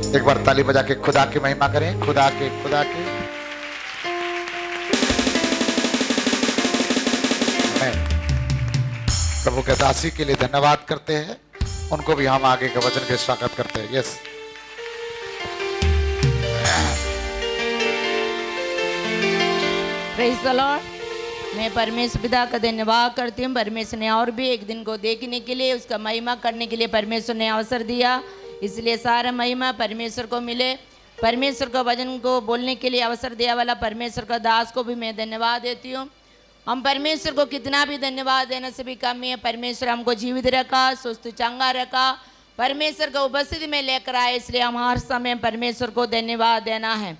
एक बार ताली बजा के खुदा की महिमा करें, खुदा के मैं प्रभु के दासी के लिए धन्यवाद करते हैं। उनको भी हम आगे के वचन के स्वागत करते हैं। Yes, praise the Lord. मैं परमेश्वर पिता का धन्यवाद करती हूँ। परमेश्वर ने और भी एक दिन को देखने के लिए, उसका महिमा करने के लिए परमेश्वर ने अवसर दिया, इसलिए सारा महिमा परमेश्वर को मिले। परमेश्वर को वचन को बोलने के लिए अवसर दिया वाला परमेश्वर का दास को भी मैं धन्यवाद देती हूँ। हम परमेश्वर को कितना भी धन्यवाद देने से भी कम है। परमेश्वर हमको जीवित रखा, स्वस्थ चंगा रखा, परमेश्वर को उपस्थिति में लेकर आए, इसलिए हम हर समय परमेश्वर को धन्यवाद देना है।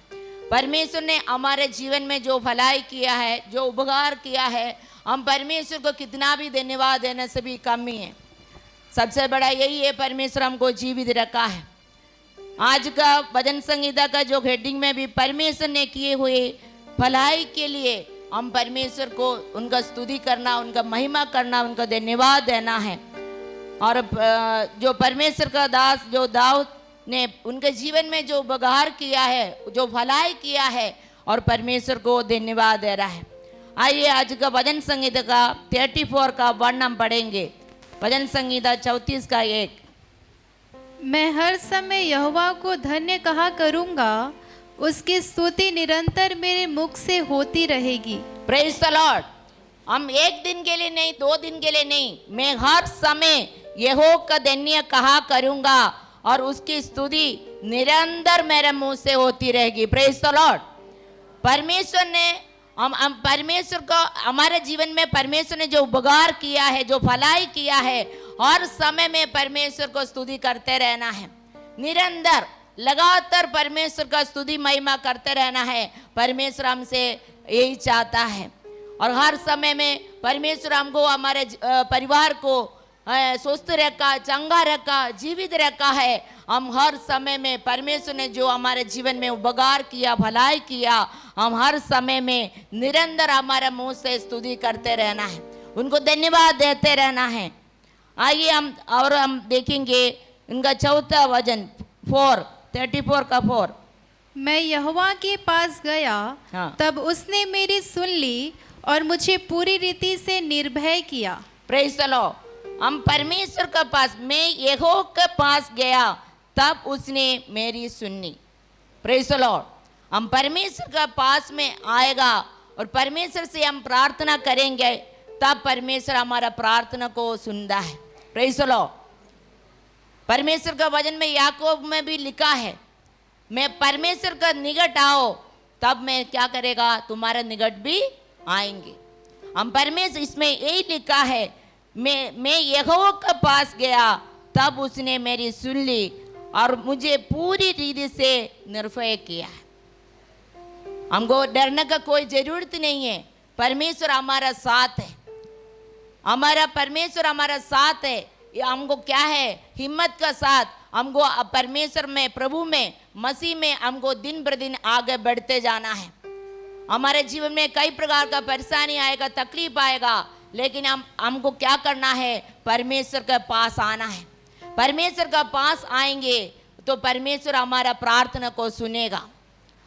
परमेश्वर ने हमारे जीवन में जो भलाई किया है, जो उपकार किया है, हम परमेश्वर को कितना भी धन्यवाद देने से भी कम ही है। सबसे बड़ा यही है, परमेश्वर हमको जीवित रखा है। आज का भजन संगीता का जो हेडिंग में भी परमेश्वर ने किए हुए भलाई के लिए हम परमेश्वर को उनका स्तुति करना, उनका महिमा करना, उनका धन्यवाद देना है। और जो परमेश्वर का दास जो दाऊद ने उनके जीवन में जो उपकार किया है, जो भलाई किया है, और परमेश्वर को धन्यवाद दे रहा है। आइए आज का भजन संगीता का 34 का वर्ण हम पढ़ेंगे। भजन संगीता 34 का 1। मैं हर समय यहोवा को धन्य कहा करूँगा, उसकी स्तुति निरंतर मेरे मुख से होती रहेगी। Praise the Lord. हम एक दिन के लिए नहीं, 2 दिन के लिए नहीं, मैं हर समय यहोवा का धन्य कहा करूँगा और उसकी स्तुति निरंतर मेरे मुंह से होती रहेगी। Praise the Lord. परमेश्वर ने हम परमेश्वर को हमारे जीवन में परमेश्वर ने जो उपकार किया है, जो भलाई किया है, हर समय में परमेश्वर को स्तुति करते रहना है। निरंतर लगातार परमेश्वर का स्तुति महिमा करते रहना है। परमेश्वर हमसे यही चाहता है। और हर समय में परमेश्वर हमको, हमारे परिवार को स्वस्थ रखा, चंगा रखा, जीवित रखा है। हम हर समय में परमेश्वर ने जो हमारे जीवन में उपकार किया, भलाई किया, हम हर समय में निरंतर हमारे मुंह से स्तुति करते रहना है, उनको धन्यवाद देते रहना है। आइए हम देखेंगे इनका चौथा वचन 34 का 4। मैं यहोवा के पास गया, हाँ। तब उसने मेरी सुन ली और मुझे पूरी रीति से निर्भय किया। Praise the Lord. हम परमेश्वर के पास, मैं यहोवा के पास गया तब उसने मेरी सुनी। Praise the Lord. हम परमेश्वर के पास में आएगा और परमेश्वर से हम प्रार्थना करेंगे, तब परमेश्वर हमारा प्रार्थना को सुनता है। Praise the Lord. परमेश्वर का वचन में याकूब में भी लिखा है, मैं परमेश्वर का निकट आओ तब मैं क्या करेगा, तुम्हारे निकट भी आएंगे। हम परमेश्वर, इसमें यही लिखा है, मैं यहोवा के पास गया तब उसने मेरी सुन ली और मुझे पूरी रीति से निर्भय किया है। हमको डरने का कोई जरूरत नहीं है। परमेश्वर हमारा साथ है, हमारा परमेश्वर हमारा साथ है। हमको क्या है, हिम्मत का साथ। हमको परमेश्वर में, प्रभु में, मसीह में हमको दिन पर दिन आगे बढ़ते जाना है। हमारे जीवन में कई प्रकार का परेशानी आएगा, तकलीफ आएगा, लेकिन हमको क्या करना है, परमेश्वर के पास आना है। परमेश्वर के पास आएंगे तो परमेश्वर हमारा प्रार्थना को सुनेगा।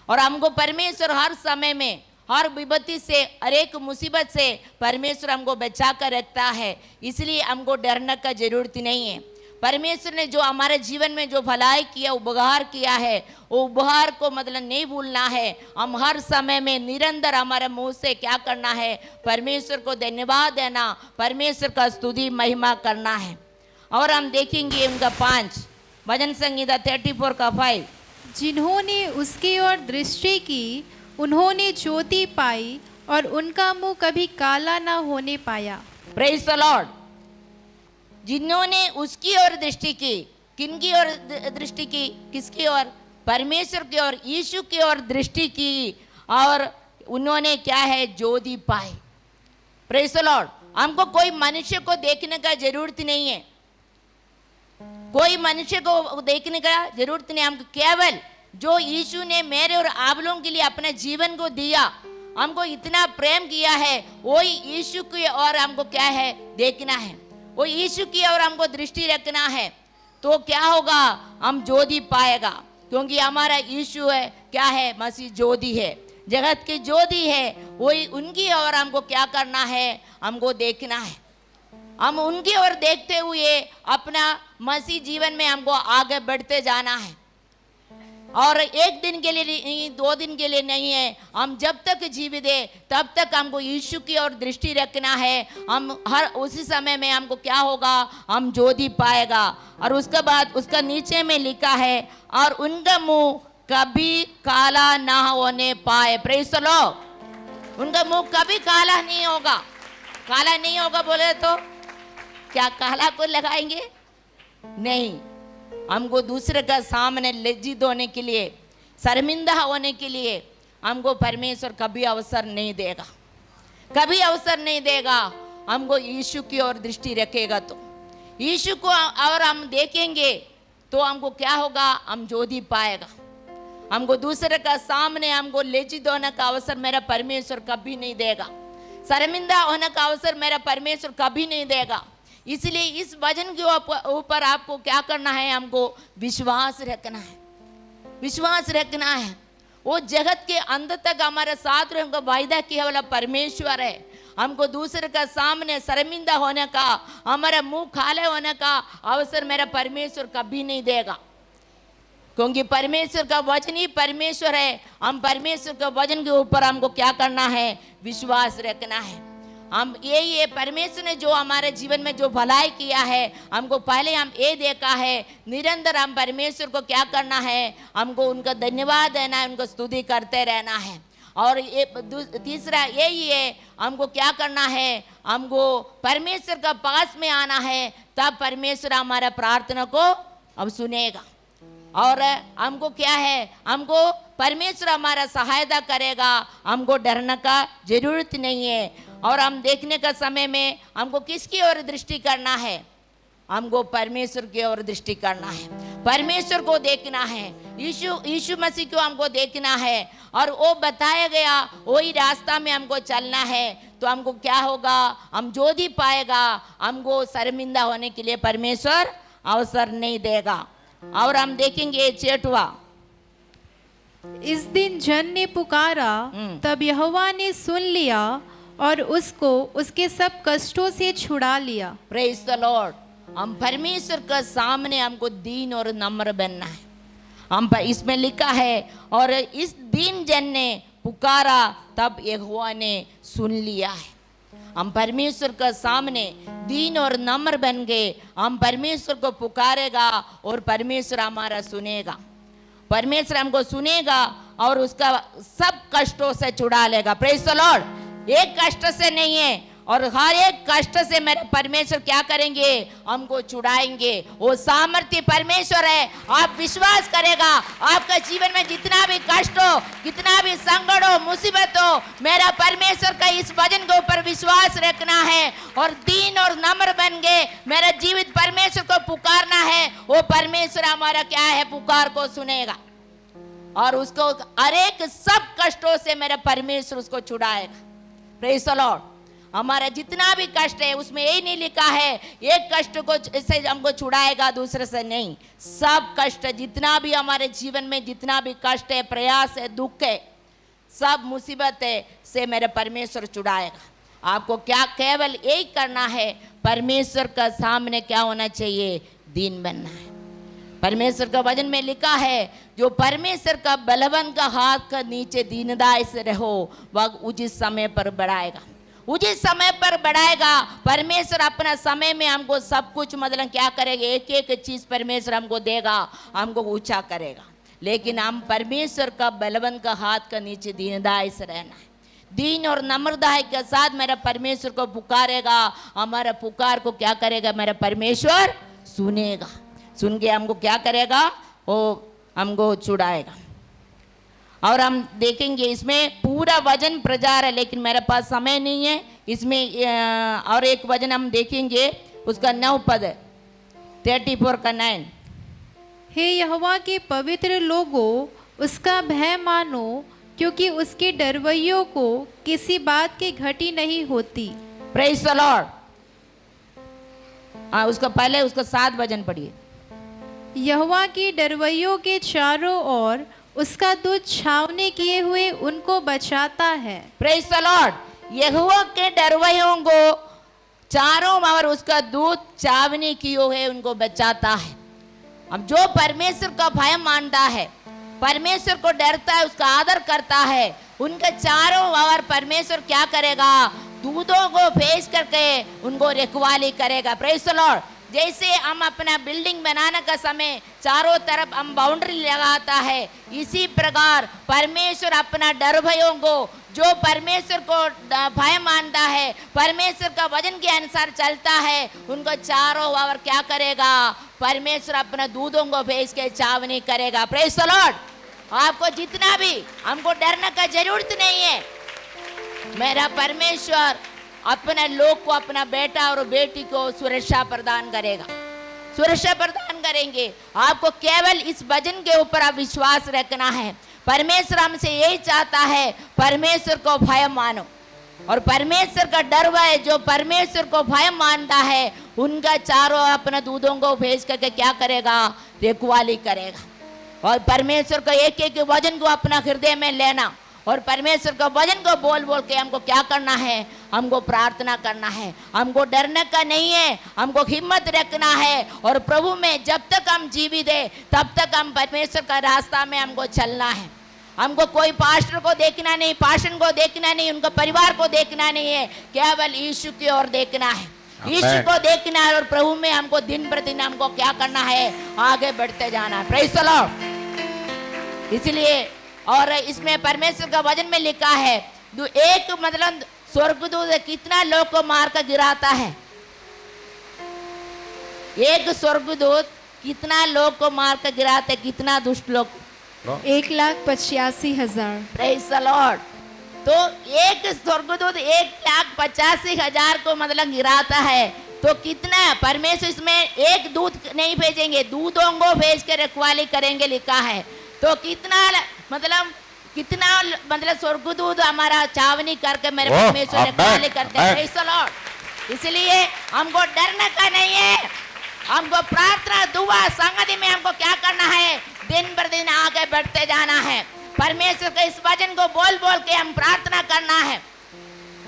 और हमको परमेश्वर हर समय में, हर विपत्ति से, हर एक मुसीबत से परमेश्वर हमको बचा कर रखता है। इसलिए हमको डरने का जरूरत नहीं है। परमेश्वर ने जो हमारे जीवन में जो भलाई किया, उपकार किया है, वो उपकार को मतलब नहीं भूलना है। हम हर समय में निरंतर हमारे मुंह से क्या करना है, परमेश्वर को धन्यवाद देना, परमेश्वर का स्तुति महिमा करना है। और हम देखेंगे उनका 5 भजन संगीता 34 का 5। जिन्होंने उसकी ओर दृष्टि की, उन्होंने ज्योति पाई और उनका मुंह कभी काला ना होने पाया। Praise the Lord. जिन्होंने उसकी ओर दृष्टि की, किनकी ओर दृष्टि की, किसकी ओर, परमेश्वर की ओर, यीशु की ओर दृष्टि की और उन्होंने क्या है, ज्योति पाई। Praise the lord. हमको कोई मनुष्य को देखने का जरूरत नहीं है, कोई मनुष्य को देखने का जरूरत नहीं। हमको केवल जो यीशु ने मेरे और आप लोगों के लिए अपने जीवन को दिया, हमको इतना प्रेम किया है, वही यीशु की ओर हमको क्या है, देखना है। वो यीशु की ओर हमको दृष्टि रखना है, तो क्या होगा, हम ज्योति पाएगा। क्योंकि हमारा यीशु है क्या है, मसीह ज्योति है, जगत की ज्योति है। वही उनकी ओर हमको क्या करना है, हमको देखना है। हम उनकी ओर देखते हुए अपना मसीह जीवन में हमको आगे बढ़ते जाना है। और एक दिन के लिए नहीं, 2 दिन के लिए नहीं है, हम जब तक जीवित है तब तक हमको यीशु की ओर दृष्टि रखना है। हम हर उसी समय में हमको क्या होगा, हम ज्योति पाएगा। और उसके बाद उसका नीचे में लिखा है, और उनका मुंह कभी काला ना होने पाए। Praise the Lord. उनका मुंह कभी काला नहीं होगा। काला नहीं होगा बोले तो क्या काला को लगाएंगे? नहीं, हमको दूसरे का सामने लज्जित होने के लिए, शर्मिंदा होने के लिए हमको परमेश्वर कभी अवसर नहीं देगा, कभी अवसर नहीं देगा। हमको यीशु की ओर दृष्टि रखेगा तो यीशु को और हम देखेंगे तो हमको क्या होगा, हम ज्योति पाएगा। हमको दूसरे का सामने हमको लज्जित होने का अवसर मेरा परमेश्वर कभी नहीं देगा, शर्मिंदा होने का अवसर मेरा परमेश्वर कभी नहीं देगा। इसलिए इस वचन के ऊपर आपको क्या करना है, हमको विश्वास रखना है, विश्वास रखना है। वो जगत के अंत तक हमारे साथ रहेंगे, वायदा किया वाला परमेश्वर है। हमको दूसरे का सामने शर्मिंदा होने का, हमारा मुंह खाले होने का अवसर मेरा परमेश्वर कभी नहीं देगा, क्योंकि परमेश्वर का वचन ही परमेश्वर है। हम परमेश्वर के वचन के ऊपर हमको क्या करना है, विश्वास रखना है। हम ये परमेश्वर ने जो हमारे जीवन में जो भलाई किया है, हमको पहले हम ये देखा है, निरंतर हम परमेश्वर को क्या करना है, हमको उनका धन्यवाद देना है, उनको स्तुति करते रहना है। और ये तीसरा यही है, हमको क्या करना है, हमको परमेश्वर का पास में आना है, तब परमेश्वर हमारा प्रार्थना को अब सुनेगा। और हमको क्या है, हमको परमेश्वर हमारा सहायता करेगा, हमको डरने का जरूरत नहीं है। और हम देखने का समय में हमको किसकी ओर दृष्टि करना है, हमको परमेश्वर की ओर दृष्टि करना है, परमेश्वर को देखना है, यीशु मसीह को हमको देखना है। और वो बताया गया वही रास्ता में हमको चलना है, तो हमको क्या होगा, हम ज्योति पाएगा। हमको शर्मिंदा होने के लिए परमेश्वर अवसर नहीं देगा। और हम देखेंगे 6वां, इस दिन जन ने पुकारा, तब यहोवा ने सुन लिया और उसको उसके सब कष्टों से छुड़ा लिया। Praise the Lord. हम परमेश्वर के सामने हमको दीन और नम्र बनना है। हम इसमें लिखा है, और इस दिन जन ने पुकारा तब यहोवा ने सुन लिया है। हम परमेश्वर के सामने दीन और नम्र बन गए, हम परमेश्वर को पुकारेगा और परमेश्वर हमारा सुनेगा। परमेश्वर हमको सुनेगा और उसका सब कष्टों से छुड़ा लेगा। Praise the Lord. एक कष्ट से नहीं है, और हर एक कष्ट से मेरे परमेश्वर क्या करेंगे, हमको छुड़ाएंगे। वो सामर्थ्य परमेश्वर है। आप विश्वास करेगा, आपका जीवन में जितना भी कष्ट हो, कितना भी संकट हो, मुसीबत हो, मेरा परमेश्वर का इस वचन के ऊपर विश्वास रखना है और दीन और नम्र बन गए मेरा जीवित परमेश्वर को पुकारना है। वो परमेश्वर हमारा क्या है, पुकार को सुनेगा और उसको हर एक सब कष्टों से मेरा परमेश्वर उसको छुड़ाएगा। Praise the Lord. हमारा जितना भी कष्ट है उसमें यही नहीं लिखा है एक कष्ट को से हमको छुड़ाएगा, दूसरे से नहीं। सब कष्ट जितना भी हमारे जीवन में जितना भी कष्ट है, प्रयास है, दुख है, सब मुसीबत है से मेरे परमेश्वर छुड़ाएगा। आपको क्या केवल यही करना है, परमेश्वर का सामने क्या होना चाहिए, दीन बनना है। परमेश्वर का वचन में लिखा है, जो परमेश्वर का बलवन का हाथ का नीचे दीनदाई से रहो, वह उचित समय पर बढ़ाएगा, उचित समय पर बढ़ाएगा। परमेश्वर अपना समय में हमको सब कुछ मतलब क्या करेगा, एक एक चीज परमेश्वर हमको देगा, हमको ऊंचा करेगा। लेकिन हम परमेश्वर का बलवन का हाथ का नीचे दीनदाई से रहना है। दीन और नम्रता के साथ मेरा परमेश्वर को पुकारेगा, हमारा पुकार को क्या करेगा, मेरा परमेश्वर सुनेगा। सुन के हमको क्या करेगा, वो हमको छुड़ाएगा। और हम देखेंगे इसमें पूरा वचन प्रचार है, लेकिन मेरे पास समय नहीं है। इसमें और एक वचन हम देखेंगे, उसका 9 पद 34 का 9। हे यहोवा के पवित्र लोगों, उसका भय मानो, क्योंकि उसके डरवैयों को किसी बात की घटी नहीं होती। Praise the Lord. उसका पहले उसका 7 वचन पढ़िए। यहोवा की डरवैयों के चारों ओर उसका दूत छावनी किए हुए उनको बचाता है। Praise the Lord. यहोवा के डरवैयों को चारों ओर उसका दूत छावनी किए हुए उनको बचाता है। अब जो परमेश्वर का भय मानता है, परमेश्वर को डरता है, उसका आदर करता है, उनके चारों ओर परमेश्वर क्या करेगा? दूतों को भेज करके उनको रखवाली करेगा। Praise the Lord. जैसे हम अपना बिल्डिंग बनाने का समय चारों तरफ हम बाउंड्री लगाता है, इसी प्रकार परमेश्वर अपना डर भयों को, जो परमेश्वर को भय मानता है, परमेश्वर का वचन के अनुसार चलता है, उनको चारों ओर क्या करेगा? परमेश्वर अपना दूतों को भेज के छावनी करेगा। Praise the Lord. आपको जितना भी, हमको डरने का जरूरत नहीं है। मेरा परमेश्वर अपने लोग को, अपना बेटा और बेटी को सुरक्षा प्रदान करेगा, सुरक्षा प्रदान करेंगे। आपको केवल इस वचन के ऊपर आप विश्वास रखना है। परमेश्वर हमसे यही चाहता है, परमेश्वर को भय मानो, और परमेश्वर का डर है, जो परमेश्वर को भय मानता है, उनका चारों अपने दूतों को भेज करके क्या करेगा? रखवाली करेगा। और परमेश्वर का एक एक वचन को अपना हृदय में लेना, और परमेश्वर का वचन को बोल बोल के हमको क्या करना है? हमको प्रार्थना करना है। हमको डरने का नहीं है, हमको हिम्मत रखना है, और प्रभु में जब तक हम जीवित है तब तक हम परमेश्वर का रास्ता में हमको चलना है। हमको कोई पास्टर को देखना नहीं, पास्टर को देखना नहीं, उनका परिवार को देखना नहीं है, केवल यीशु की ओर देखना है, यीशु को देखना है। और प्रभु में हमको दिन प्रतिदिन हमको क्या करना है? आगे बढ़ते जाना है। Praise the Lord. इसलिए और इसमें परमेश्वर का वचन में लिखा है, एक मतलब स्वर्गदूत कितना लोग को मार कर गिराता है? एक स्वर्गदूत कितना लोग को मार कर गिराते? कितना दुष्ट लोग? 1,85,000। Praise the Lord. तो एक स्वर्गदूत 1,85,000 को मतलब गिराता है, तो कितना परमेश्वर इसमें एक दूत नहीं भेजेंगे, दूतों को भेज के रखवाली करेंगे लिखा है। तो कितना मतलब स्वर्गदूत हमारा छावनी करके मेरे परमेश्वर रखवाली करते हैं। Praise the Lord. इसलिए हमको डरने का नहीं है, हमको प्रार्थना, दुआ, संगति में हमको क्या करना है? दिन पर दिन आगे बढ़ते जाना है। परमेश्वर के इस वचन को बोल बोल के हम प्रार्थना करना है।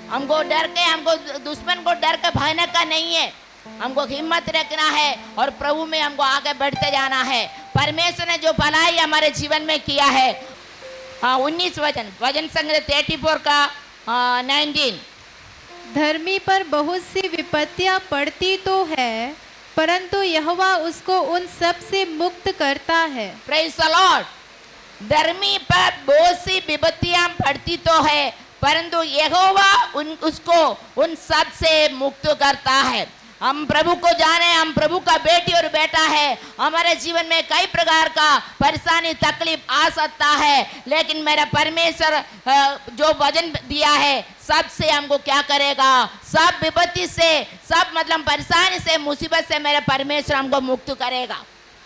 हमको डर के, हमको दुश्मन को डर के भागने का नहीं है, हमको हिम्मत रखना है, और प्रभु में हमको आगे बढ़ते जाना है। परमेश्वर ने जो भलाई हमारे जीवन में किया है। हाँ, 19 वचन संग्रह 34 का 19। धर्मी पर बहुत सी विपत्तियां पड़ती तो है, परंतु यहोवा उसको उन सब से मुक्त करता है। Praise the Lord. धर्मी पर बहुत सी विपत्तियां पड़ती तो है, परंतु यहोवा उसको उन सब से मुक्त करता है। हम प्रभु को जाने, हम प्रभु का बेटी और बेटा है। हमारे जीवन में कई प्रकार का परेशानी, तकलीफ आ सकता है, लेकिन मेरा परमेश्वर जो वचन दिया है, सबसे हमको क्या करेगा? सब विपत्ति से, सब मतलब परेशानी से, मुसीबत से मेरा परमेश्वर हमको मुक्त करेगा।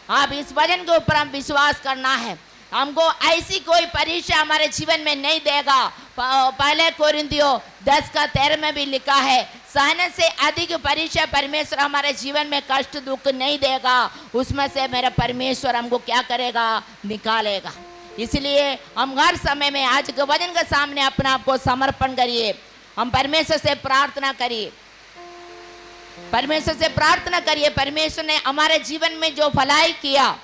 आप इस वचन के ऊपर हम विश्वास करना है। हमको ऐसी कोई परीक्षा हमारे जीवन में नहीं देगा। पहले कोरिन्थियों 10:13 में भी लिखा है, सहने से अधिक परीक्षा परमेश्वर हमारे जीवन में कष्ट दुख नहीं देगा, उसमें से मेरा परमेश्वर हमको क्या करेगा? निकालेगा। इसलिए हम हर समय में आज के वचन के सामने अपने आप को समर्पण करिए। हम परमेश्वर से प्रार्थना करिए, परमेश्वर से प्रार्थना करिए। परमेश्वर ने हमारे जीवन में जो भलाई किया,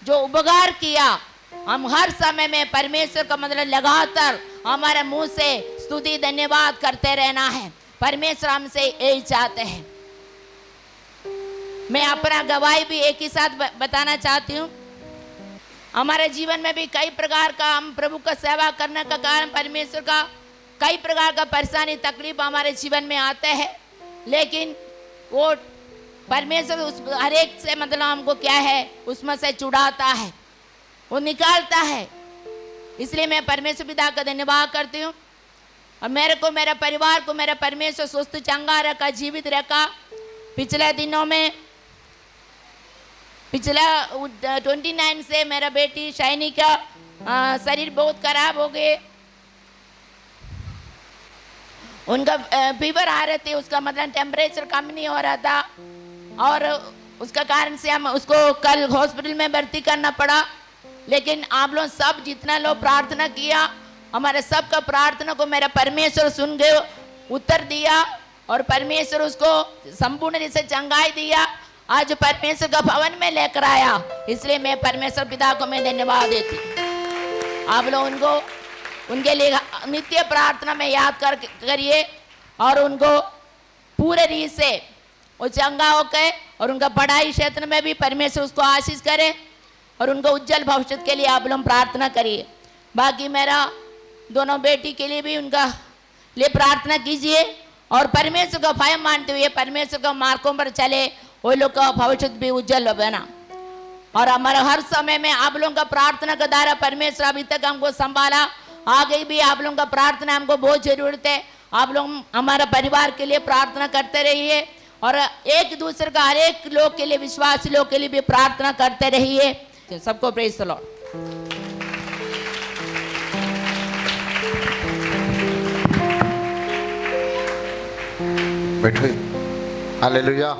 जो उपकार किया, हम हर समय में परमेश्वर का मतलब लगातार हमारे मुंह से स्तुति धन्यवाद करते रहना है। परमेश्वर हमसे यही चाहते हैं। मैं अपना गवाही भी एक ही साथ बताना चाहती हूँ। हमारे जीवन में भी कई प्रकार का, हम प्रभु का सेवा करने का कारण परमेश्वर का कई प्रकार का परेशानी तकलीफ हमारे जीवन में आते हैं, लेकिन वो परमेश्वर उस हर एक से मतलब हमको क्या है, उसमें से छुड़ाता है, वो निकालता है। इसलिए मैं परमेश्वर पिता का धन्यवाद करती हूँ, और मेरे को, मेरे परिवार को मेरा परमेश्वर सुस्त चंगा रखा, जीवित रखा। पिछले दिनों में, पिछला 29 से मेरा बेटी शाइनी का शरीर बहुत खराब हो गए, उनका फीवर आ रहे थे, उसका मतलब टेम्परेचर कम नहीं हो रहा था, और उसका कारण से हम उसको कल हॉस्पिटल में भर्ती करना पड़ा। लेकिन आप लोग सब जितना लोग प्रार्थना किया, हमारे सबका प्रार्थना को मेरा परमेश्वर सुन गए, उत्तर दिया और परमेश्वर उसको संपूर्ण रूप से चंगाई दिया। आज परमेश्वर का भवन में लेकर आया, इसलिए मैं परमेश्वर पिता को मैं धन्यवाद देती हूँ। आप लोग उनको उनके लिए नित्य प्रार्थना में याद करिए और उनको पूरे रीत से वो चंगा होकर और उनका पढ़ाई क्षेत्र में भी परमेश्वर उसको आशीष करे और उनको उज्जवल भविष्य के लिए आप लोग प्रार्थना करिए। बाकी मेरा दोनों बेटी के लिए भी उनका लिए प्रार्थना कीजिए और परमेश्वर का भय मानते हुए परमेश्वर का मार्गों पर चले, वो लोग का भविष्य भी उज्जवल बना। और हमारा हर समय में आप लोगों का प्रार्थना का द्वारा परमेश्वर अभी तक हमको संभाला, आगे भी आप लोगों का प्रार्थना हमको बहुत जरूरत है। आप लोग हमारा परिवार के लिए प्रार्थना करते रहिए और एक दूसरे का हर एक लोग के लिए, विश्वासी लोग के लिए भी प्रार्थना करते रहिए। सबको प्रेज द लॉर्ड। बैठो। हालेलुया।